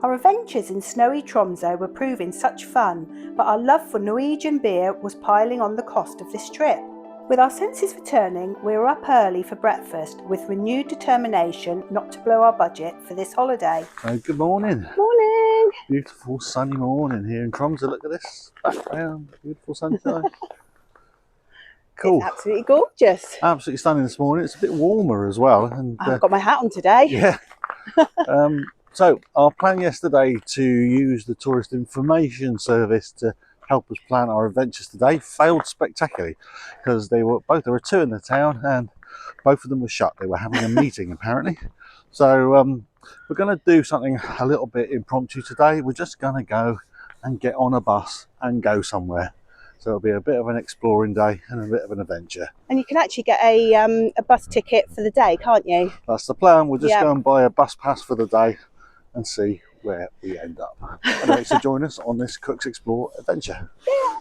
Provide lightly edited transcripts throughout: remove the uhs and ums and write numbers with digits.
Our adventures in snowy Tromso were proving such fun, but our love for Norwegian beer was piling on the cost of this trip. With our senses returning, we were up early for breakfast with renewed determination not to blow our budget for this holiday. So good morning. Morning! Beautiful sunny morning here in Tromso. Look at this background, beautiful sunshine. Cool. It's absolutely gorgeous. Absolutely stunning this morning. It's a bit warmer as well. And I've got my hat on today. Yeah. So our plan yesterday to use the tourist information service to help us plan our adventures today failed spectacularly because there were two in the town and both of them were shut. They were having a meeting apparently. So we're going to do something a little bit impromptu today. We're just going to go and get on a bus and go somewhere. So it'll be a bit of an exploring day and a bit of an adventure. And you can actually get a bus ticket for the day, can't you? That's the plan. We'll just go and buy a bus pass for the day and see where we end up. Anyway, so join us on this Cooks Explore adventure. Yeah.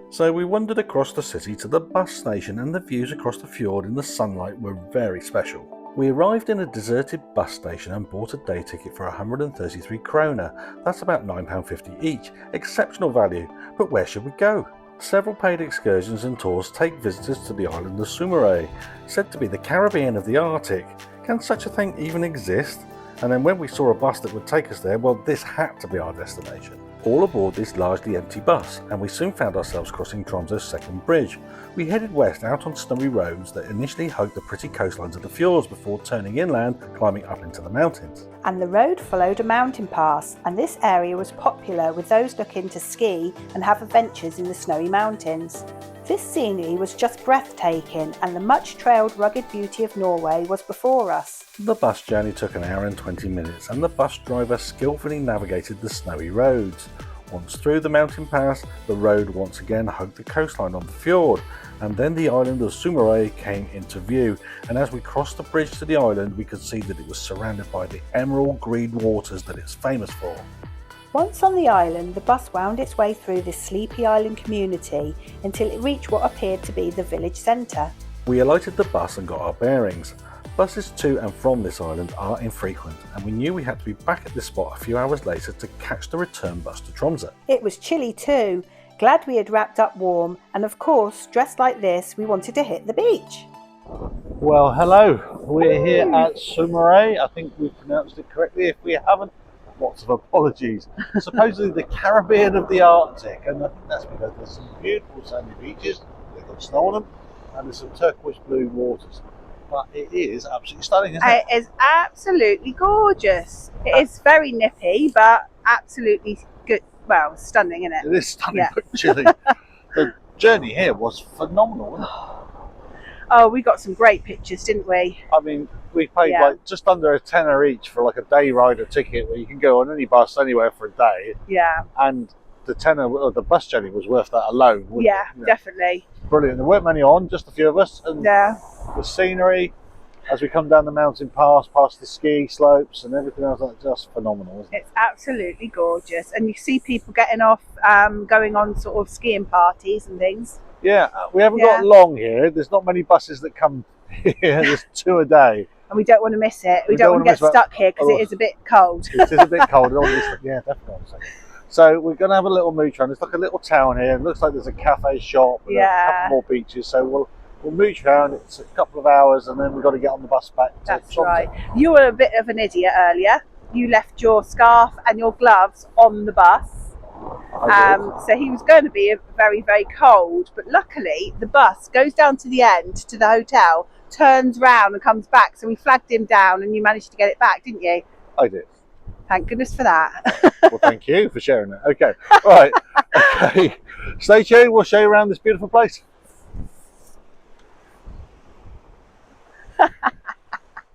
So we wandered across the city to the bus station, and the views across the fjord in the sunlight were very special. We arrived in a deserted bus station and bought a day ticket for 133 kroner. That's about £9.50 each. Exceptional value, but where should we go? Several paid excursions and tours take visitors to the island of Sommaroy, said to be the Caribbean of the Arctic. Can such a thing even exist? And then when we saw a bus that would take us there, well, this had to be our destination. All aboard this largely empty bus, and we soon found ourselves crossing Tromso's second bridge. We headed west out on snowy roads that initially hugged the pretty coastlines of the fjords before turning inland, climbing up into the mountains. And the road followed a mountain pass, and this area was popular with those looking to ski and have adventures in the snowy mountains. This scenery was just breathtaking, and the much-trailed rugged beauty of Norway was before us. The bus journey took an hour and 20 minutes, and the bus driver skillfully navigated the snowy roads. Once through the mountain pass, the road once again hugged the coastline on the fjord, and then the island of Sommaroy came into view, and as we crossed the bridge to the island, we could see that it was surrounded by the emerald green waters that it's famous for. Once on the island, the bus wound its way through this sleepy island community until it reached what appeared to be the village centre. We alighted the bus and got our bearings. Buses to and from this island are infrequent, and we knew we had to be back at this spot a few hours later to catch the return bus to Tromso. It was chilly too. Glad we had wrapped up warm, and of course, dressed like this, we wanted to hit the beach. Well, hello. We're here at Sommaroy. I think we've pronounced it correctly. If we haven't, lots of apologies. Supposedly the Caribbean of the Arctic, and I think that's because there's some beautiful sandy beaches, they've got snow on them, and there's some turquoise blue waters. But it is absolutely stunning, isn't it? It is absolutely gorgeous. It is very nippy, but absolutely good. Well, stunning, isn't it? It is stunning, but chilly. The journey here was phenomenal, wasn't it? Oh, we got some great pictures, didn't we? I mean, we paid like just under a tenner each for like a day rider ticket where you can go on any bus anywhere for a day. Yeah. And the tenner of the bus journey was worth that alone. Yeah, definitely. Brilliant. There weren't many on, just a few of us. And the scenery as we come down the mountain pass, past the ski slopes and everything else, that's just phenomenal, isn't it? It's absolutely gorgeous. And you see people getting off, going on sort of skiing parties and things. Yeah, we haven't got long here. There's not many buses that come here. There's 2 a day. And we don't want to miss it. We don't want to get stuck here because it is a bit cold. It is a bit cold. Yeah, definitely. So we're going to have a little mooch around. It's like a little town here. It looks like there's a cafe shop and a couple more beaches. So we'll mooch around. It's a couple of hours and then we've got to get on the bus back to That's Tromso. right. You were a bit of an idiot earlier. You left your scarf and your gloves on the bus. So he was going to be very, very cold. But luckily, the bus goes down to the end, to the hotel, turns round and comes back. So we flagged him down and you managed to get it back, didn't you? I did. Thank goodness for that. Well, thank you for sharing that. Okay, right. Okay, stay tuned. We'll show you around this beautiful place.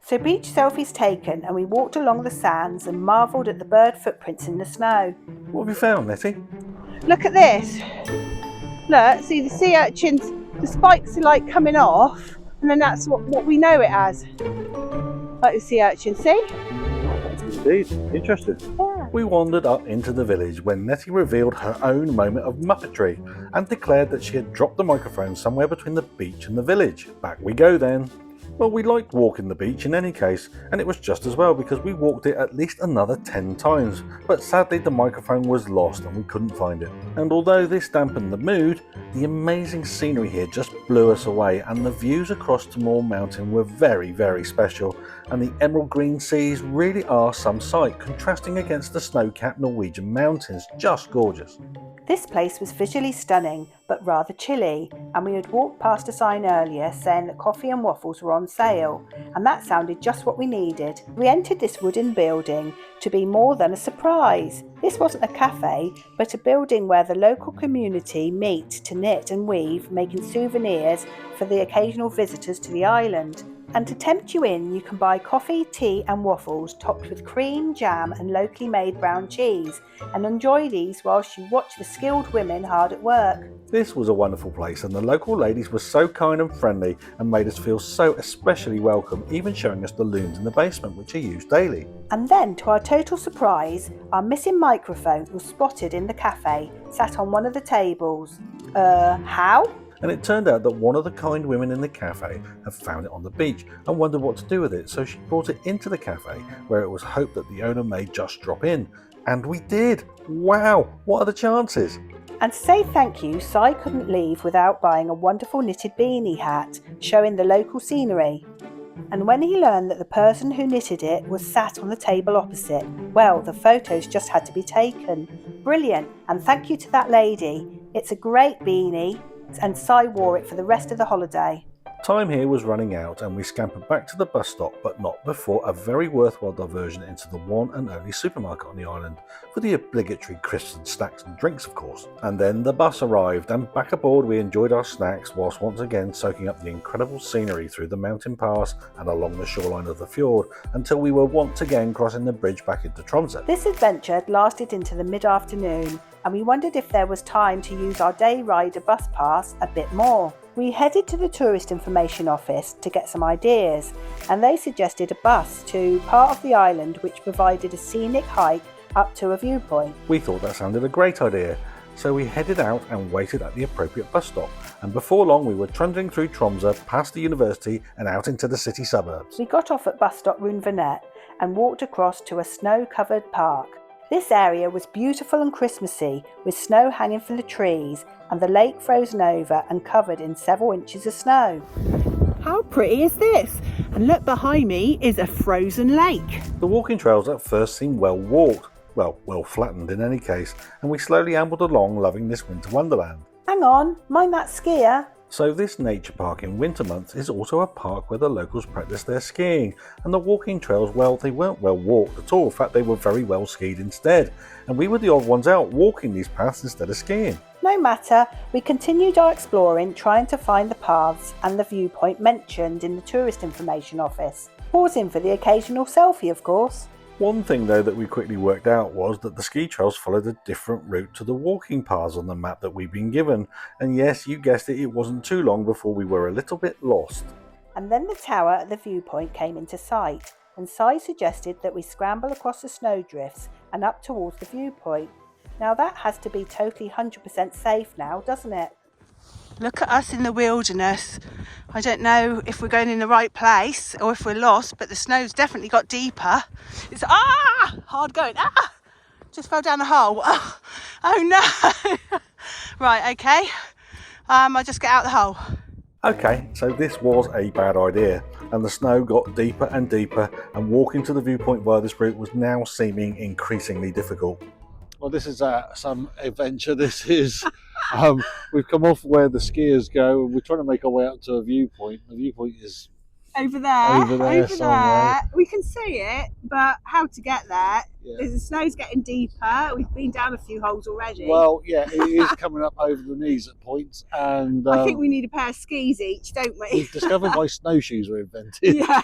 So beach selfies taken and we walked along the sands and marvelled at the bird footprints in the snow. What have you found, Nettie? Look at this. Look, see the sea urchins, the spikes are like coming off and then that's what we know it as. Like the sea urchin, see? Indeed, interesting. Yeah. We wandered up into the village when Nettie revealed her own moment of muppetry and declared that she had dropped the microphone somewhere between the beach and the village. Back we go then. Well, we liked walking the beach in any case, and it was just as well because we walked it at least another 10 times, but sadly the microphone was lost and we couldn't find it. And although this dampened the mood, the amazing scenery here just blew us away, and the views across Tromso mountain were very, very special, and the emerald green seas really are some sight, contrasting against the snow-capped Norwegian mountains. Just gorgeous. This place was visually stunning, but rather chilly, and we had walked past a sign earlier saying that coffee and waffles were on sale, and that sounded just what we needed. We entered this wooden building to be more than a surprise. This wasn't a cafe, but a building where the local community meet to knit and weave, making souvenirs for the occasional visitors to the island. And to tempt you in, you can buy coffee, tea and waffles topped with cream, jam and locally made brown cheese, and enjoy these whilst you watch the skilled women hard at work. This was a wonderful place, and the local ladies were so kind and friendly and made us feel so especially welcome, even showing us the looms in the basement which are used daily. And then, to our total surprise, our missing microphone was spotted in the cafe, sat on one of the tables. How? And it turned out that one of the kind women in the cafe had found it on the beach and wondered what to do with it, so she brought it into the cafe, where it was hoped that the owner may just drop in. And we did! Wow, what are the chances? And to say thank you, Si couldn't leave without buying a wonderful knitted beanie hat, showing the local scenery. And when he learned that the person who knitted it was sat on the table opposite, well, the photos just had to be taken. Brilliant, and thank you to that lady. It's a great beanie, and Si wore it for the rest of the holiday. Time here was running out and we scampered back to the bus stop, but not before a very worthwhile diversion into the one and only supermarket on the island, for the obligatory crisps and snacks and drinks of course. And then the bus arrived, and back aboard we enjoyed our snacks whilst once again soaking up the incredible scenery through the mountain pass and along the shoreline of the fjord, until we were once again crossing the bridge back into Tromso. This adventure had lasted into the mid-afternoon, and we wondered if there was time to use our day rider bus pass a bit more. We headed to the tourist information office to get some ideas, and they suggested a bus to part of the island which provided a scenic hike up to a viewpoint. We thought that sounded a great idea, so we headed out and waited at the appropriate bus stop, and before long we were trundling through Tromso, past the university and out into the city suburbs. We got off at bus stop Runvernet and walked across to a snow-covered park. This area was beautiful and Christmassy, with snow hanging from the trees and the lake frozen over and covered in several inches of snow. How pretty is this? And look, behind me is a frozen lake. The walking trails at first seemed well walked, well flattened in any case, and we slowly ambled along loving this winter wonderland. Hang on, mind that skier? So this nature park in winter months is also a park where the locals practice their skiing, and the walking trails, well, they weren't well walked at all. In fact, they were very well skied instead, and we were the odd ones out walking these paths instead of skiing. No matter, we continued our exploring, trying to find the paths and the viewpoint mentioned in the tourist information office, pausing for the occasional selfie of course. One thing though that we quickly worked out was that the ski trails followed a different route to the walking paths on the map that we'd been given, and yes, you guessed it, it wasn't too long before we were a little bit lost. And then the tower at the viewpoint came into sight, and Si suggested that we scramble across the snowdrifts and up towards the viewpoint. Now that has to be totally 100% safe now, doesn't it? Look at us in the wilderness. I don't know if we're going in the right place or if we're lost, but the snow's definitely got deeper. It's hard going. Just fell down a hole. Oh no. Right, okay. I'll just get out the hole. Okay, so this was a bad idea, and the snow got deeper and deeper, and walking to the viewpoint via this route was now seeming increasingly difficult. Well, this is some adventure. This is, we've come off where the skiers go, and we're trying to make our way up to a viewpoint. The viewpoint is over there somewhere. We can see it, but how to get there? Yeah. The snow's getting deeper. We've been down a few holes already. Well, yeah, it is coming up over the knees at points, and I think we need a pair of skis each, don't we? We've discovered why snowshoes were invented. Yeah.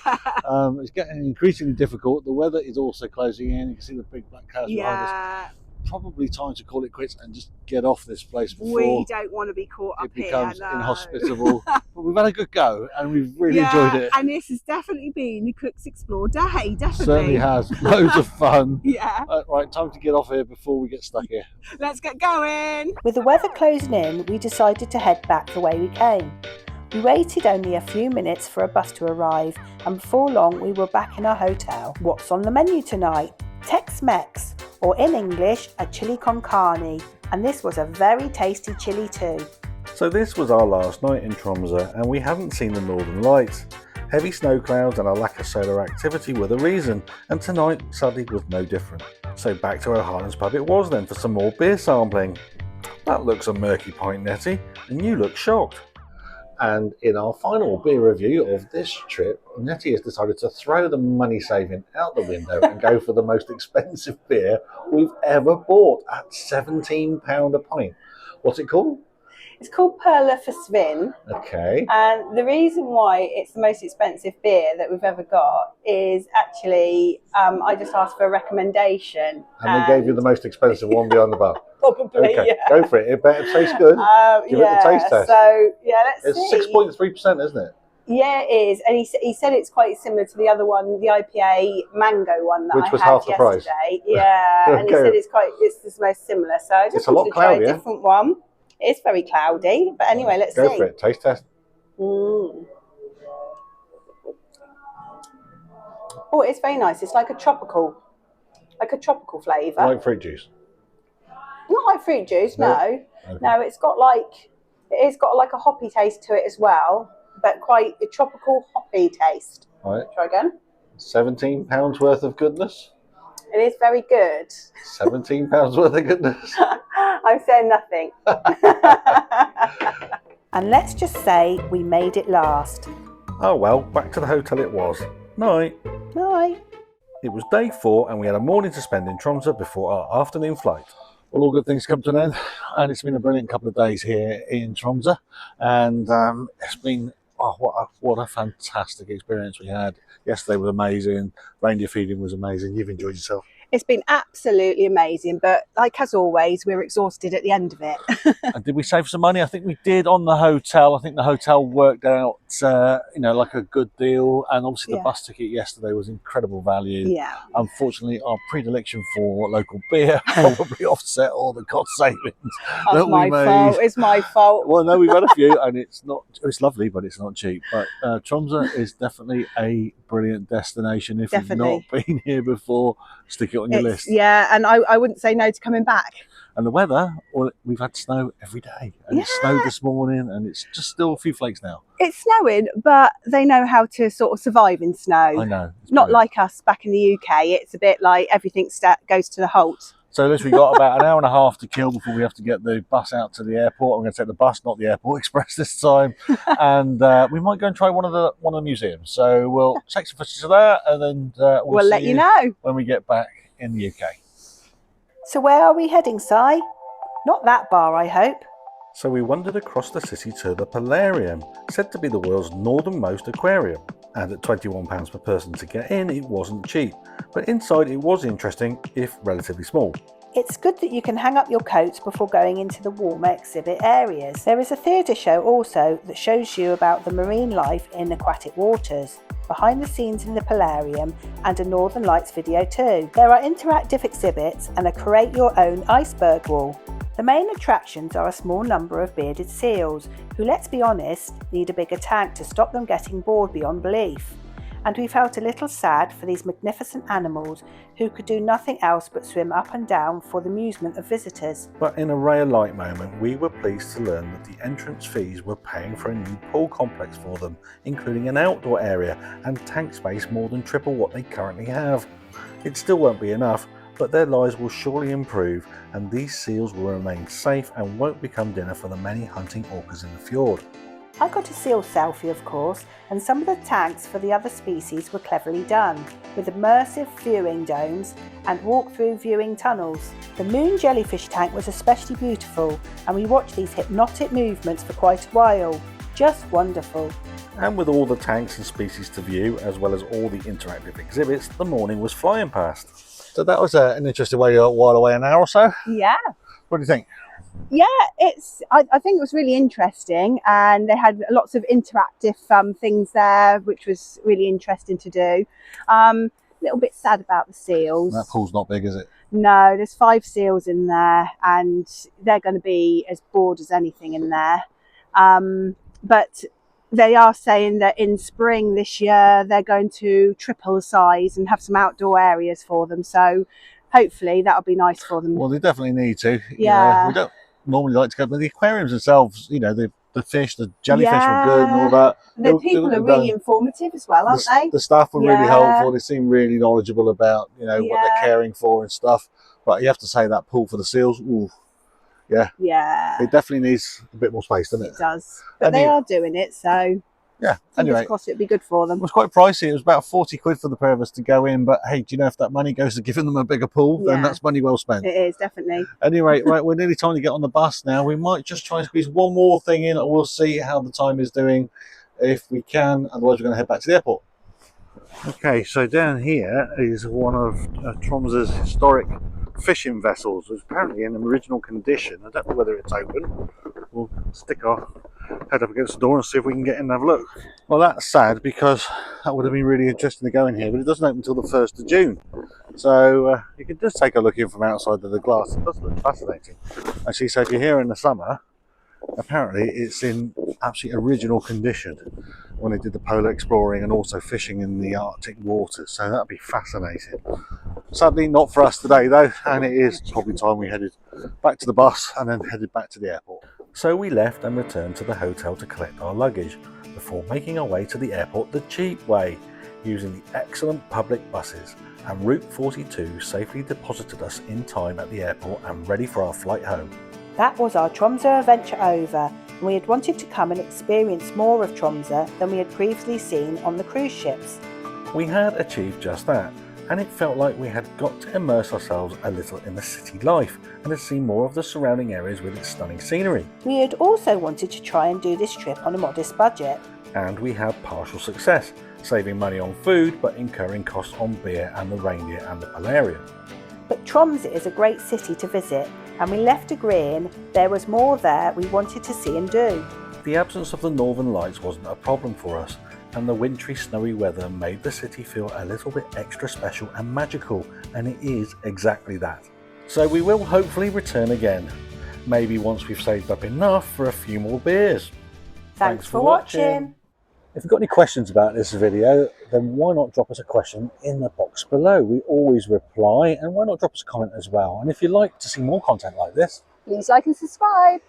It's getting increasingly difficult. The weather is also closing in. You can see the big black clouds behind us. Probably time to call it quits and just get off this place before we don't want to be caught up it becomes here, inhospitable. But we've had a good go and we've really enjoyed it. And this has definitely been the Cooks Explore day, definitely. Certainly has. Loads of fun. Yeah. Right, time to get off here before we get stuck here. Let's get going. With the weather closing in, we decided to head back the way we came. We waited only a few minutes for a bus to arrive, and before long we were back in our hotel. What's on the menu tonight? Tex-Mex, or in English, a chili con carne, and this was a very tasty chili too. So this was our last night in Tromsø, and we hadn't seen the Northern Lights. Heavy snow clouds and a lack of solar activity were the reason, and tonight sadly was no different. So back to Ølhallen's pub it was then for some more beer sampling. That looks a murky pint, Nettie, and you look shocked. And in our final beer review of this trip, Nettie has decided to throw the money saving out the window and go for the most expensive beer we've ever bought at £17 a pint. What's it called? It's called Perla for Svin. Okay. And the reason why it's the most expensive beer that we've ever got is actually, I just asked for a recommendation. And they gave you the most expensive one behind the bar. Probably, okay, yeah. Go for it. It better taste good. Give it the taste test. So, yeah, let's see. It's 6.3%, isn't it? Yeah, it is. And he said it's quite similar to the other one, the IPA mango one that Which was I had half the price. yesterday. Yeah, Okay. And he said it's the most similar. So I just wanted to try a different one. It's very cloudy, but anyway, let's see. Go for it. Taste test. Oh, it's very nice. It's like a tropical flavour. Like fruit juice. Not like fruit juice, no. Okay. No, it's got like a hoppy taste to it as well, but quite a tropical hoppy taste. All right. Try again. £17 worth of goodness. It is very good. £17 worth of goodness. I'm saying nothing. And let's just say we made it last. Oh well, back to the hotel it was. Night. Night. It was day 4 and we had a morning to spend in Tromsø before our afternoon flight. Well, all good things come to an end, and it's been a brilliant couple of days here in Tromsø, and it's been what a fantastic experience we had. Yesterday was amazing. Reindeer feeding was amazing. You've enjoyed yourself. It's been absolutely amazing, but like as always, we're exhausted at the end of it. And did we save some money? I think we did on the hotel. I think the hotel worked out, like a good deal. And obviously the bus ticket yesterday was incredible value. Yeah. Unfortunately, our predilection for local beer probably offset all the cost savings. That's my fault. It's my fault. Well, no, we've had a few, and it's lovely, but it's not cheap. But Tromsø is definitely a brilliant destination. If you've not been here before, stick it on your list. Yeah, and I wouldn't say no to coming back. And the weather, well, we've had snow every day, and it snowed this morning, and it's just still a few flakes now. It's snowing, but they know how to sort of survive in snow. I know. Not like us back in the UK. It's a bit like everything goes to the halt. So at least we've got about an hour and a half to kill before we have to get the bus out to the airport. I'm going to take the bus, not the airport express this time. And we might go and try one of the museums. So we'll take some footage of that, and then we'll let you know when we get back in the UK. So where are we heading, Si? Not that bar, I hope. So we wandered across the city to the Polarium, said to be the world's northernmost aquarium. And at £21 per person to get in, it wasn't cheap. But inside it was interesting, if relatively small. It's good that you can hang up your coats before going into the warmer exhibit areas. There is a theatre show also that shows you about the marine life in aquatic waters, behind the scenes in the Polarium, and a Northern Lights video too. There are interactive exhibits and a create your own iceberg wall. The main attractions are a small number of bearded seals, who, let's be honest, need a bigger tank to stop them getting bored beyond belief. And we felt a little sad for these magnificent animals who could do nothing else but swim up and down for the amusement of visitors. But in a rare light moment, we were pleased to learn that the entrance fees were paying for a new pool complex for them, including an outdoor area and tank space more than triple what they currently have. It still won't be enough, but their lives will surely improve, and these seals will remain safe and won't become dinner for the many hunting orcas in the fjord. I got a seal selfie, of course, and some of the tanks for the other species were cleverly done, with immersive viewing domes and walk-through viewing tunnels. The moon jellyfish tank was especially beautiful, and we watched these hypnotic movements for quite a while. Just wonderful. And with all the tanks and species to view, as well as all the interactive exhibits, the morning was flying past. So that was an interesting way to while away an hour or so. Yeah. What do you think? Yeah, I think it was really interesting, and they had lots of interactive things there, which was really interesting to do. A little bit sad about the seals. That pool's not big, is it? No, there's 5 seals in there, and they're going to be as bored as anything in there. But they are saying that in spring this year they're going to triple the size and have some outdoor areas for them. So hopefully that'll be nice for them. Well, they definitely need to. Yeah. We don't normally like to go, but the aquariums themselves, you know, the fish, the jellyfish were good and all Yeah. that. The people are really informative as well, aren't they? The staff were really Yeah. helpful. They seem really knowledgeable about, you know, what they're caring for and stuff. But you have to say that pool for the seals, ooh, yeah. Yeah. It definitely needs a bit more space, doesn't it? It does. But they are doing it, so yeah. fingers Anyway, crossed it'd be good for them. it was quite pricey. It was about 40 quid for the pair of us to go in. But hey, do you know, if that money goes to giving them a bigger pool, then that's money well spent. It is, definitely. Anyway, right, we're nearly time to get on the bus now. We might just try and squeeze one more thing in, and we'll see how the time is doing if we can. Otherwise, we're going to head back to the airport. Okay, so down here is one of Tromso's historic fishing vessels. It's apparently in original condition. I don't know whether it's open. We'll stick our head up against the door and see if we can get in and have a look. Well, that's sad, because that would have been really interesting to go in here, but it doesn't open until the 1st of June. So you can just take a look in from outside of the glass. It does look fascinating. Actually, so if you're here in the summer, apparently it's in absolutely original condition when they did the polar exploring and also fishing in the Arctic waters. So that'd be fascinating. Sadly, not for us today though, and it is probably time we headed back to the bus and then headed back to the airport. So we left and returned to the hotel to collect our luggage before making our way to the airport the cheap way, using the excellent public buses, and Route 42 safely deposited us in time at the airport and ready for our flight home. That was our Tromso adventure over, and we had wanted to come and experience more of Tromso than we had previously seen on the cruise ships. We had achieved just that, and it felt like we had got to immerse ourselves a little in the city life and had seen more of the surrounding areas with its stunning scenery. We had also wanted to try and do this trip on a modest budget. And we had partial success, saving money on food but incurring costs on beer and the reindeer and the Polaria. But Tromso is a great city to visit, and we left agreeing there was more there we wanted to see and do. The absence of the northern lights wasn't a problem for us, and the wintry snowy weather made the city feel a little bit extra special and magical, and it is exactly that. So we will hopefully return again, maybe once we've saved up enough for a few more beers. Thanks for watching. If you've got any questions about this video, then why not drop us a question in the box below? We always reply, and why not drop us a comment as well? And if you'd like to see more content like this, Please like and subscribe.